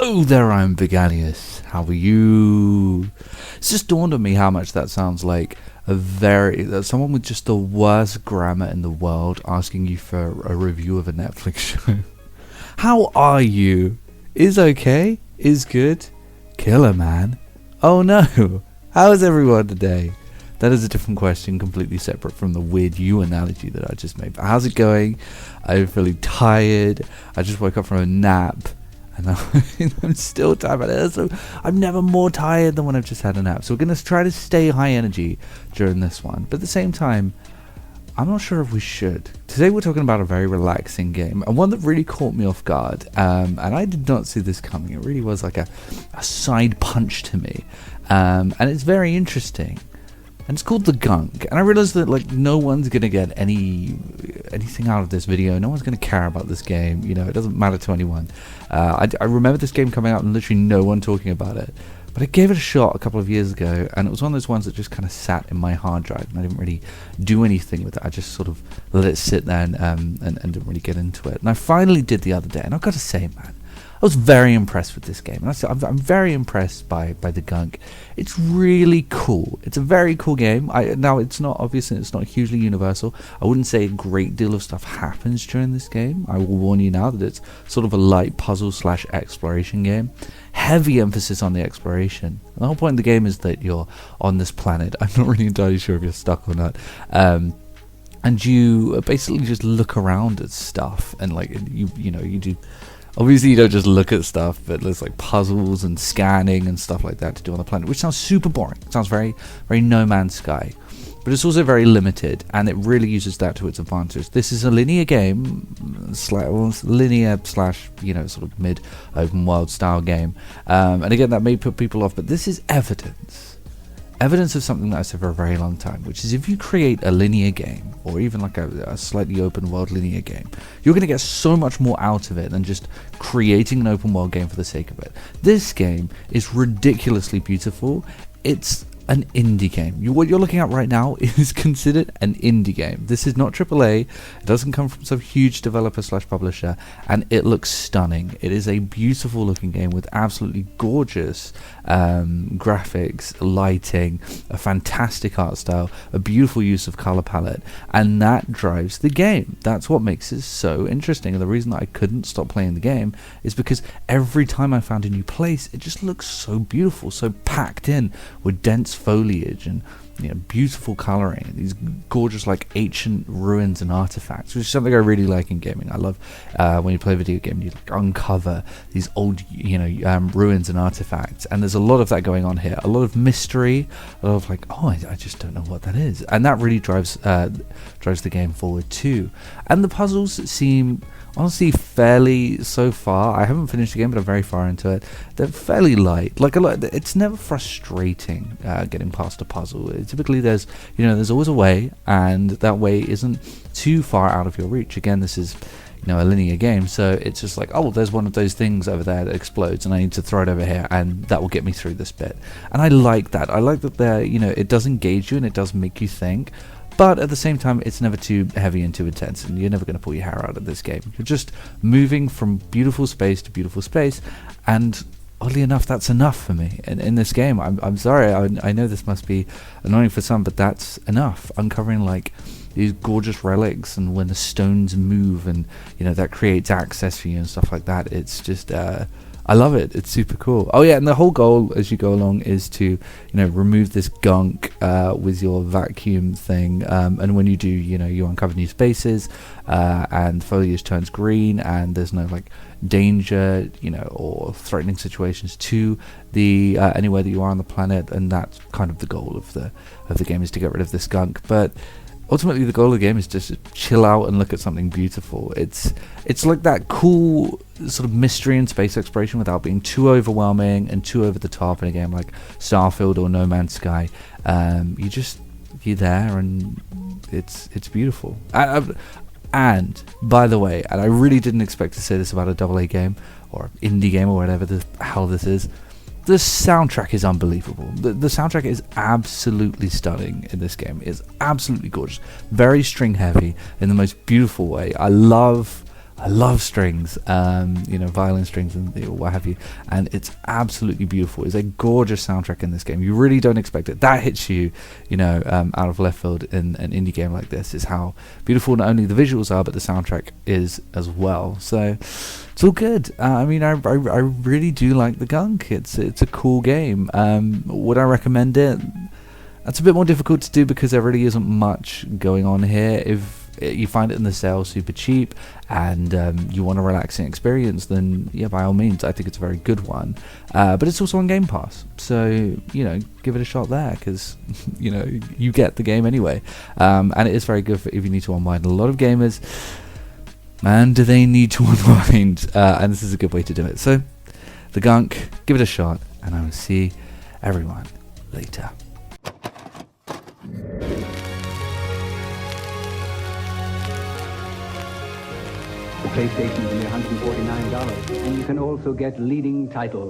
Hello there, I'm Vigalius. How are you? It's just dawned on me how much that sounds like someone with just the worst grammar in the world asking you for a review of a Netflix show. How are you? Is okay? Is good? Killer, man. Oh no. How is everyone today? That is a different question, completely separate from the weird you analogy that I just made. But how's it going? I'm feeling tired. I just woke up from a nap. And I'm still tired. So I'm never more tired than when I've just had a nap. So we're going to try to stay high energy during this one. But at the same time, I'm not sure if we should. Today we're talking about a very relaxing game. And one that really caught me off guard. And I did not see this coming. It really was like a side punch to me. And it's very interesting. And it's called the Gunk. And I realized that no one's going to get anything out of this video. No one's going to care about this game. You know, it doesn't matter to anyone. I remember this game coming out and literally no one talking about it. But I gave it a shot a couple of years ago, and it was one of those ones that just kind of sat in my hard drive, and I didn't really do anything with it. I just sort of let it sit there and didn't really get into it. And I finally did the other day, and I've got to say, man, I was very impressed with this game. And I'm very impressed by the Gunk. It's really cool. It's a very cool game. Now, it's not hugely universal. I wouldn't say a great deal of stuff happens during this game. I will warn you now that it's sort of a light puzzle / exploration game. Heavy emphasis on the exploration. And the whole point of the game is that you're on this planet. I'm not really entirely sure if you're stuck or not. And you basically just look around at stuff, and you do. Obviously, you don't just look at stuff, but there's puzzles and scanning and stuff like that to do on the planet, which sounds super boring. It sounds very, very No Man's Sky. But it's also very limited, and it really uses that to its advantage. This is a linear game, linear / sort of mid-open world style game. And again, that may put people off, but this is evidence of something that I said for a very long time, which is if you create a linear game, or even a slightly open world linear game, you're going to get so much more out of it than just creating an open world game for the sake of it. This game is ridiculously beautiful. It's an indie game. What you're looking at right now is considered an indie game. This is not AAA. It doesn't come from some huge developer / publisher, and it looks stunning. It is a beautiful looking game with absolutely gorgeous graphics, lighting, a fantastic art style, a beautiful use of color palette, and that drives the game. That's what makes it so interesting. And the reason that I couldn't stop playing the game is because every time I found a new place, it just looks so beautiful, so packed in with dense foliage and beautiful coloring, these gorgeous ancient ruins and artifacts, which is something I really like in gaming. I love when you play a video game, you uncover these old ruins and artifacts, and there's a lot of that going on here. A lot of mystery, a lot of I just don't know what that is, and that really drives the game forward too. And the puzzles seem honestly fairly, so far, I haven't finished the game, but I'm very far into it, they're fairly light. It's never frustrating getting past a puzzle. Typically there's always a way, and that way isn't too far out of your reach. Again, this is a linear game, so it's just there's one of those things over there that explodes, and I need to throw it over here, and that will get me through this bit. And I like that. I like that it does engage you, and it does make you think. But at the same time, it's never too heavy and too intense, and you're never going to pull your hair out of this game. You're just moving from beautiful space to beautiful space, and oddly enough, that's enough for me in this game. I'm sorry, I know this must be annoying for some, but that's enough. Uncovering these gorgeous relics, and when the stones move, and that creates access for you and stuff like that. It's just I love it. It's super cool. Oh yeah, and the whole goal as you go along is to remove this gunk with your vacuum thing, and when you do, you uncover new spaces, and foliage turns green, and there's no danger or threatening situations to the anywhere that you are on the planet, and that's kind of the goal of the game, is to get rid of this gunk. But ultimately, the goal of the game is just to chill out and look at something beautiful. It's like that cool sort of mystery and space exploration without being too overwhelming and too over the top in a game like Starfield or No Man's Sky. You're there, and it's beautiful. And by the way, and I really didn't expect to say this about a AA game or indie game or whatever the hell this is, the soundtrack is unbelievable. The soundtrack is absolutely stunning in this game. It's absolutely gorgeous. Very string heavy in the most beautiful way. I love I love strings, violin strings and what have you, and it's absolutely beautiful. It's a gorgeous soundtrack in this game. You really don't expect it. That hits you, out of left field in an indie game like this, is how beautiful not only the visuals are, but the soundtrack is as well. So it's all good. I really do like the Gunk. It's a cool game. Would I recommend it? That's a bit more difficult to do because there really isn't much going on here. If you find it in the sale super cheap and you want a relaxing experience, then yeah, by all means, I think it's a very good one. But it's also on Game Pass, so give it a shot there, because you get the game anyway, and it is very good for if you need to unwind. A lot of gamers, man, do they need to unwind, and this is a good way to do it. So the Gunk, give it a shot, and I will see everyone later. The PlayStation is only $149, and you can also get leading titles.